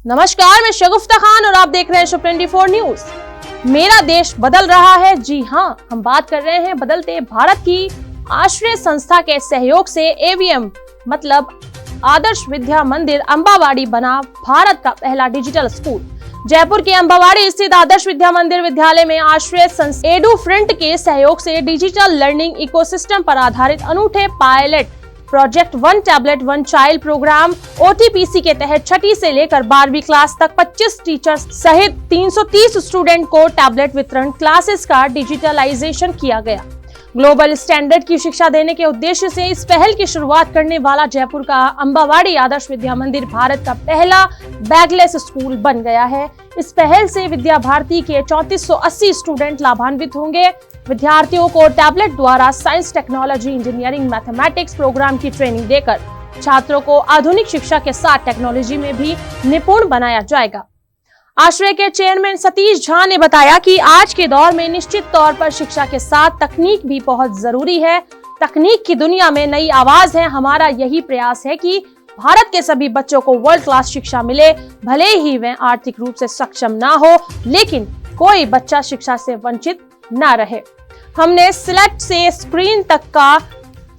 नमस्कार, मैं शगुफ्ता खान और आप देख रहे हैं शो 24 न्यूज। मेरा देश बदल रहा है। जी हाँ, हम बात कर रहे हैं बदलते भारत की। आश्रय संस्था के सहयोग से एवीएम मतलब आदर्श विद्या मंदिर अंबावाड़ी बना भारत का पहला डिजिटल स्कूल। जयपुर के अंबावाड़ी स्थित आदर्श विद्या मंदिर विद्यालय में आश्रय संस्था एडुफ्रंट के सहयोग से डिजिटल लर्निंग इकोसिस्टम पर आधारित अनूठे pilot project 1 tablet 1 child program OTPC के तहत 6ठी से लेकर 12वीं क्लास तक 25 टीचर्स सहित 330 स्टूडेंट को टैबलेट वितरण क्लासेस का डिजिटलाइजेशन किया गया। ग्लोबल स्टैंडर्ड की शिक्षा देने के उद्देश्य से इस पहल की शुरुआत करने वाला जयपुर का अंबावाड़ी आदर्श विद्या मंदिर भारत का पहला बैगलेस स्कूल बन गया है। इस पहल से विद्या भारती के 3480 स्टूडेंट लाभान्वित होंगे। विद्यार्थियों को टैबलेट द्वारा science, technology, engineering, mathematics program की ट्रेनिंग देकर छात्रों को आधुनिक शिक्षा के साथ टेक्नोलॉजी में भी निपुण बनाया जाएगा। आश्रय के चेयरमैन सतीश झा ने बताया कि आज के दौर में निश्चित तौर पर शिक्षा के साथ तकनीक भी बहुत जरूरी है। तकनीक की दुनिया में नई आवाज है। हमारा यही प्रयास है कि भारत के सभी बच्चों को वर्ल्ड क्लास शिक्षा मिले, भले ही वे आर्थिक रूप से सक्षम ना हो, लेकिन कोई बच्चा शिक्षा से वंचित ना रहे। हमने सिलेक्ट से स्क्रीन तक का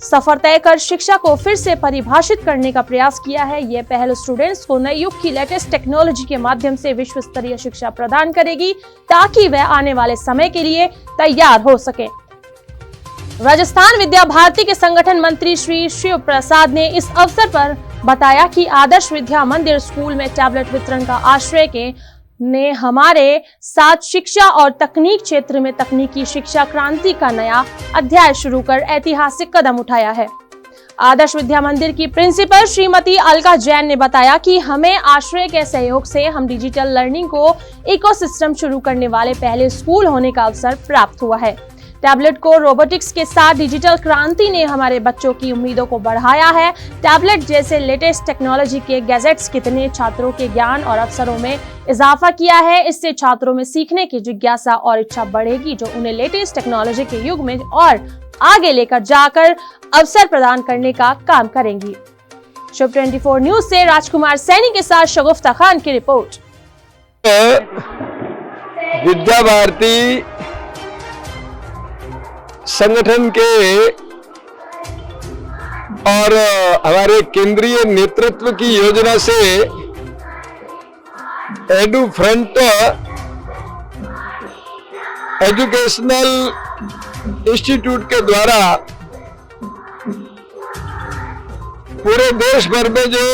सफर तय कर शिक्षा को फिर से परिभाषित करने का प्रयास किया है। ये पहल स्टूडेंट्स को नए युग की लेटेस्ट टेक्नोलॉजी के माध्यम से विश्व स्तरीय शिक्षा प्रदान करेगी, ताकि वह आने वाले समय के लिए तैयार हो सके। राजस्थान विद्या भारती के संगठन मंत्री श्री शिव प्रसाद ने इस अवसर पर बताया कि आदर्श विद्या मंदिर स्कूल में टैबलेट वितरण का आश्रय ने हमारे साथ शिक्षा और तकनीक क्षेत्र में तकनीकी शिक्षा क्रांति का नया अध्याय शुरू कर ऐतिहासिक कदम उठाया है। आदर्श विद्या मंदिर की प्रिंसिपल श्रीमती अलका जैन ने बताया कि हमें आश्रय के सहयोग से हम डिजिटल लर्निंग को इकोसिस्टम शुरू करने वाले पहले स्कूल होने का अवसर प्राप्त हुआ है। टैबलेट को रोबोटिक्स के साथ डिजिटल क्रांति ने हमारे बच्चों की उम्मीदों को बढ़ाया है। टैबलेट जैसे लेटेस्ट टेक्नोलॉजी के गैजेट्स कितने छात्रों के ज्ञान और अवसरों में इजाफा किया है। इससे छात्रों में सीखने की जिज्ञासा और इच्छा बढ़ेगी, जो उन्हें लेटेस्ट टेक्नोलॉजी के युग में और आगे लेकर जाकर अवसर प्रदान करने का काम करेंगी। शो 24 न्यूज से राजकुमार सैनी के साथ शगुफ्ता खान की रिपोर्ट। विद्या भारती संगठन के और हमारे केंद्रीय नेतृत्व की योजना से एडुफ्रंट एजुकेशनल इंस्टीट्यूट के द्वारा पूरे देश भर में जो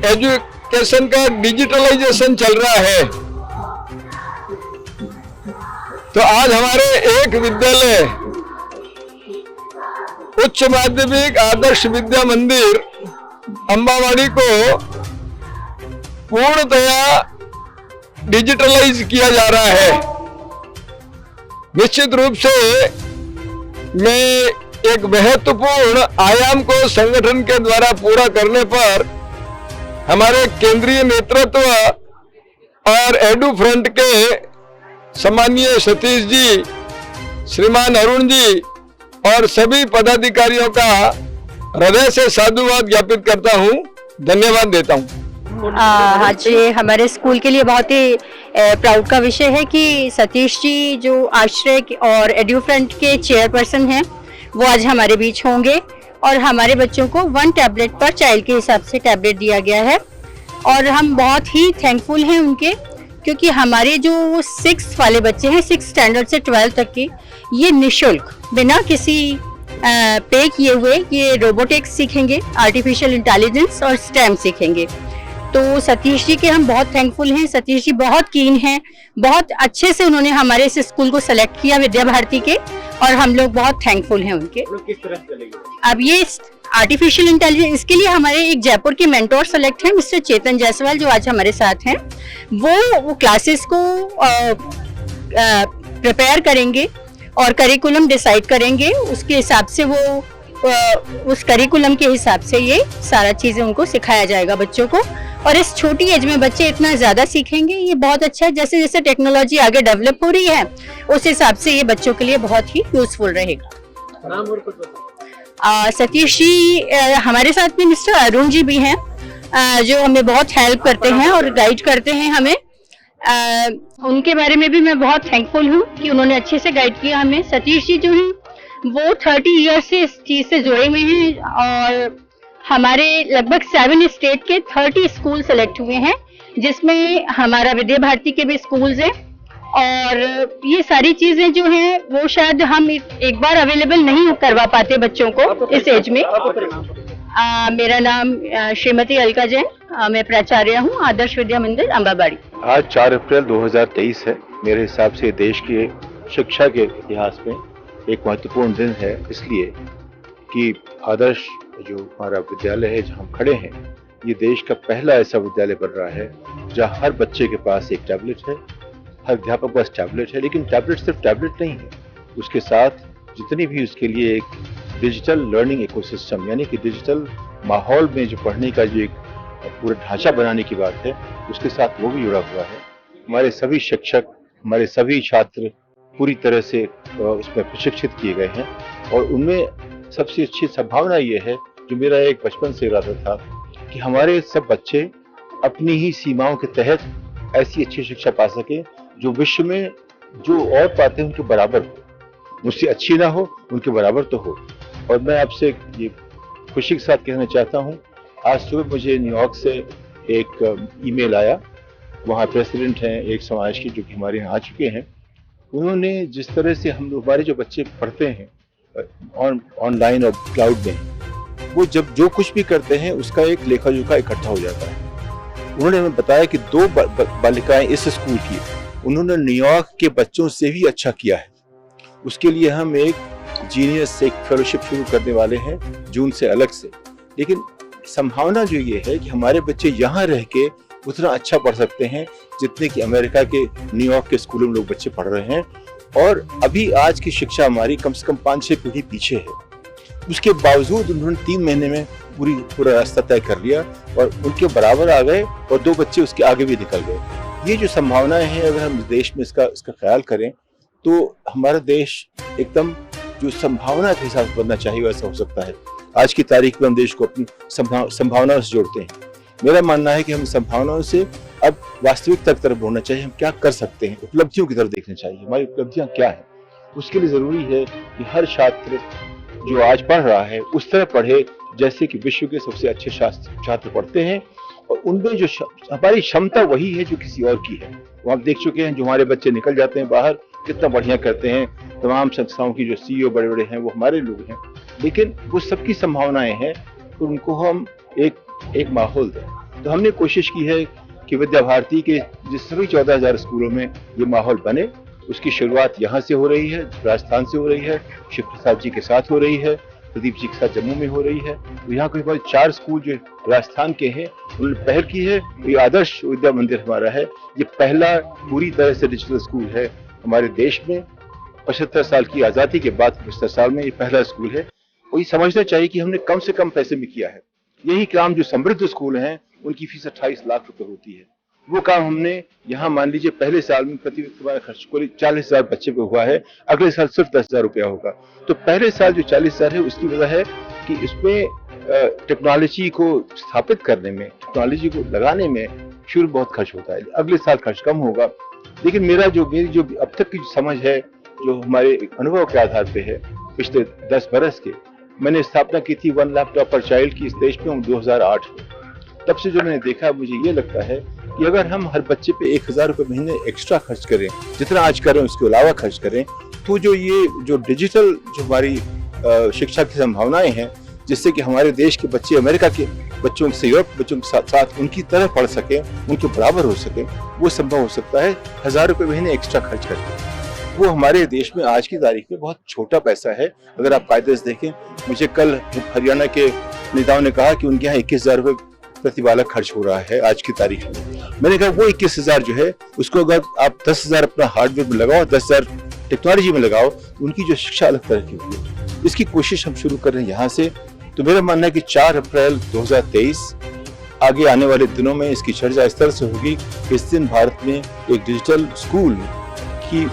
एजुकेशन का डिजिटलाइजेशन चल रहा है, तो आज हमारे एक विद्यालय उच्च माध्यमिक आदर्श विद्या मंदिर अंबावाड़ी को पूर्णतया डिजिटलाइज किया जा रहा है। निश्चित रूप से मैं एक महत्वपूर्ण आयाम को संगठन के द्वारा पूरा करने पर हमारे केंद्रीय नेतृत्व और एडुफ्रंट के सम्मानीय सतीश जी, श्रीमान अरुण जी और सभी पदाधिकारियों का हृदय से साधुवाद ज्ञापित करता हूं, धन्यवाद देता हूं। आज हमारे स्कूल के लिए बहुत ही प्राउड का विषय है कि सतीश जी जो आश्रय और एडुफ्रंट के चेयरपर्सन हैं, वो आज हमारे बीच होंगे और हमारे बच्चों को 1 टैबलेट पर चाइल्ड के हिसाब से टैबलेट दिया गया है। और हम बहुत ही थैंकफुल हैं उनके, क्योंकि हमारे जो 6 वाले बच्चे हैं, 6 स्टैंडर्ड से 12 तक के, ये निःशुल्क बिना किसी पे किए हुए ये रोबोटिक्स सीखेंगे, आर्टिफिशियल इंटेलिजेंस और स्टेम सीखेंगे। तो सतीश जी के हम बहुत थैंकफुल हैं। सतीश जी बहुत कीन हैं, बहुत अच्छे से उन्होंने हमारे इस स्कूल को सेलेक्ट किया विद्या भारती के, और हम लोग बहुत थैंकफुल हैं उनके। किस तरह चलेगी अब ये आर्टिफिशियल इंटेलिजेंस, इसके लिए हमारे एक जयपुर के मेंटोर सेलेक्ट हैं, मिस्टर चेतन जायसवाल, जो आज हमारे साथ हैं। वो क्लासेस को प्रिपेयर करेंगे और करिकुलम डिसाइड करेंगे। उसके हिसाब से वो उस करिकुलम के हिसाब से ये सारा चीजें उनको सिखाया जाएगा बच्चों को। और इस छोटी एज में बच्चे इतना ज्यादा सीखेंगे, ये बहुत अच्छा है। जैसे जैसे टेक्नोलॉजी आगे डेवलप हो रही है, उस हिसाब से ये बच्चों के लिए बहुत ही यूजफुल रहेगा। नाम और कुछ सतीश जी, हमारे साथ में मिस्टर अरुण जी भी हैं। जो हमें बहुत हेल्प करते हैं और गाइड करते हैं हमें। उनके बारे में भी मैं बहुत थैंकफुल हूँ कि उन्होंने अच्छे से गाइड किया हमें। सतीश जी जो हैं वो 30 ईयर से इस चीज से जुड़े हुए हैं और हमारे लगभग 7 स्टेट के 30 स्कूल सेलेक्ट हुए हैं, जिसमें हमारा विद्या भारती के भी स्कूल्स हैं। और ये सारी चीजें जो हैं वो शायद हम एक बार अवेलेबल नहीं करवा पाते बच्चों को इस एज में। मेरा नाम श्रीमती अलका जैन, मैं प्राचार्य हूँ आदर्श विद्या मंदिर अम्बाबाड़ी। आज 4 अप्रैल 2023 है। मेरे हिसाब से देश के शिक्षा के इतिहास में एक महत्वपूर्ण दिन है, इसलिए कि आदर्श जो हमारा विद्यालय है जहाँ हम खड़े हैं, ये देश का पहला ऐसा विद्यालय बन रहा है जहाँ हर बच्चे के पास एक टैबलेट है, हर अध्यापक के पास टैबलेट है। लेकिन टैबलेट सिर्फ टैबलेट नहीं है, उसके साथ जितनी भी उसके लिए एक डिजिटल लर्निंग इकोसिस्टम, यानी कि डिजिटल माहौल में जो पढ़ने का जो एक पूरा ढांचा बनाने की बात है, उसके साथ वो भी जुड़ा हुआ है। हमारे सभी शिक्षक, हमारे सभी छात्र पूरी तरह से उसमें प्रशिक्षित किए गए हैं और उनमें सबसे अच्छी संभावना ये है, जो मेरा एक बचपन से इरादा था, कि हमारे सब बच्चे अपनी ही सीमाओं के तहत ऐसी अच्छी शिक्षा पा सके जो विश्व में जो और पाते हैं उनके बराबर हो, मुझसे अच्छी ना हो, उनके बराबर तो हो। और मैं आपसे ये खुशी के साथ कहना चाहता हूँ, आज सुबह मुझे न्यूयॉर्क से एक ईमेल आया। वहाँ प्रेसिडेंट हैं एक समाज की जो कि हमारे यहाँ आ चुके हैं। उन्होंने जिस तरह से हम हमारे जो बच्चे पढ़ते हैं ऑनलाइन और क्लाउड में, वो जब जो कुछ भी करते हैं उसका एक लेखा जोखा इकट्ठा हो जाता है। उन्होंने हमें बताया कि 2 बालिकाएं इस स्कूल की, उन्होंने न्यूयॉर्क के बच्चों से भी अच्छा किया है। उसके लिए हम एक जीनियस एक फेलोशिप शुरू करने वाले हैं जून से अलग से। लेकिन संभावना जो ये है कि हमारे बच्चे यहाँ रह के उतना अच्छा पढ़ सकते हैं जितने कि अमेरिका के न्यूयॉर्क के स्कूलों में लोग बच्चे पढ़ रहे हैं। और अभी आज की शिक्षा हमारी कम से कम 5-6 पीढ़ी पीछे है। उसके बावजूद उन्होंने 3 महीने में पूरा रास्ता तय कर लिया और उनके बराबर आ गए और 2 बच्चे उसके आगे भी निकल गए। ये जो संभावनाएं हैं, अगर हम देश में इसका ख्याल करें तो हमारा देश एकदम जो संभावना के हिसाब से बनना चाहिए वैसा हो सकता है। आज की तारीख में हम देश को अपनी संभावनाओं से जोड़ते हैं। मेरा मानना है कि हम संभावनाओं से अब वास्तविकता की तरफ बढ़ना चाहिए। हम क्या कर सकते हैं, उपलब्धियों की तरफ देखना चाहिए, हमारी उपलब्धियां क्या हैं। उसके लिए जरूरी है कि हर छात्र जो आज पढ़ रहा है उस तरह पढ़े जैसे कि विश्व के सबसे अच्छे छात्र पढ़ते हैं, और उनमें जो हमारी क्षमता वही है जो किसी और की है। वो आप देख चुके हैं, जो हमारे बच्चे निकल जाते हैं बाहर कितना बढ़िया करते हैं। तमाम संस्थाओं की जो सीईओ बड़े बड़े हैं वो हमारे लोग हैं। लेकिन वो सबकी संभावनाएं हैं, तो उनको हम एक माहौल दें। तो हमने कोशिश की है कि विद्या भारती के जिस सभी 14,000 स्कूलों में ये माहौल बने। उसकी शुरुआत यहाँ से हो रही है, राजस्थान से हो रही है, शिव प्रसाद जी के साथ हो रही है, प्रदीप जी के साथ जम्मू में हो रही है। तो यहाँ कोई 4 स्कूल जो राजस्थान के हैं उन्होंने पहल की है। ये आदर्श विद्या मंदिर हमारा है, ये पहला पूरी तरह से डिजिटल स्कूल है हमारे देश में। 75 साल की आज़ादी के बाद 75 साल में ये पहला स्कूल है। और ये समझना चाहिए कि हमने कम से कम पैसे में किया है। यही काम जो समृद्ध स्कूल हैं उनकी फीस 28 लाख रुपए होती है, वो काम हमने यहाँ मान लीजिए पहले साल में प्रति व्यक्ति हमारा खर्च कोई 40,000 बच्चे पे हुआ है, अगले साल सिर्फ 10,000 रुपया होगा। तो पहले साल जो 40,000 है उसकी वजह है कि इसमें टेक्नोलॉजी को स्थापित करने में, टेक्नोलॉजी को लगाने में शुरू बहुत खर्च होता है। अगले साल खर्च कम होगा। लेकिन मेरी जो अब तक की समझ है, जो हमारे अनुभव के आधार पे है, पिछले 10 बरस के, मैंने स्थापना की थी 1 लैपटॉप पर चाइल्ड की इस देश में 2008 में। तब से जो मैंने देखा, मुझे ये लगता है कि अगर हम हर बच्चे पे 1,000 रुपए महीने एक्स्ट्रा खर्च करें, जितना आज कर रहे हैं उसके अलावा खर्च करें, तो जो डिजिटल जो हमारी शिक्षा की संभावनाएं हैं, जिससे कि हमारे देश के बच्चे अमेरिका के बच्चों से, यूरोप बच्चों के साथ उनकी तरह पढ़ सके, उनके बराबर हो सके, वो संभव हो सकता है 1,000 रुपए महीने एक्स्ट्रा खर्च करके। वो हमारे देश में आज की तारीख में बहुत छोटा पैसा है। अगर आप कायदे से देखें, मुझे कल हरियाणा के नेताओं ने कहा कि उनके यहाँ 21,000 रुपए प्रति बालक खर्च हो रहा है आज की तारीख में। मैंने कहा वो 21,000 जो है उसको अगर आप 10,000 अपना हार्डवेयर में लगाओ, 10,000 टेक्नोलॉजी में लगाओ, उनकी जो शिक्षा अलग तरह की होगी। इसकी कोशिश हम शुरू कर रहे हैं यहाँ से। तो मेरा मानना है कि 4 अप्रैल 2023 आगे आने वाले दिनों में इसकी चर्चा इस तरह से होगी। इस दिन भारत में एक डिजिटल स्कूल की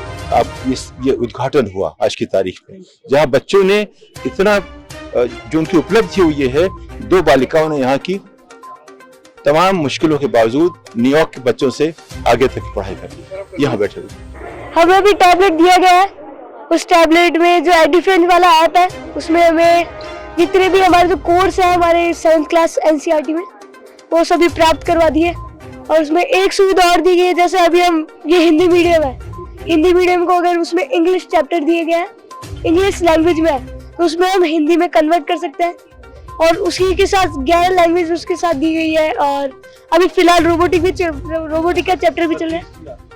ये उद्घाटन हुआ आज की तारीख में, जहाँ बच्चों ने इतना जो उनकी उपलब्धि हुई है, 2 बालिकाओं ने यहाँ की तमाम मुश्किलों के बावजूद न्यूयॉर्क के बच्चों से आगे तक पढ़ाई कर ली, यहाँ बैठे हुए। हमें भी टैबलेट दिया गया है। उस टैबलेट में जो एडिफ्रेंड वाला ऐप है उसमें हमें जितने भी हमारे जो कोर्स है हमारे 7th क्लास एनसीईआरटी में वो सभी प्राप्त करवा दिए। और उसमें एक सुविधा और दी गई है, जैसे अभी हम ये हिंदी मीडियम है, हिंदी मीडियम को अगर उसमें इंग्लिश चैप्टर दिए गए हैं, इंग्लिश लैंग्वेज में है, तो उसमें हम हिंदी में कन्वर्ट कर सकते हैं। और उसी के साथ 11 लैंग्वेज उसके साथ दी गई है। और अभी फिलहाल रोबोटिक का चैप्टर भी चल रहा है।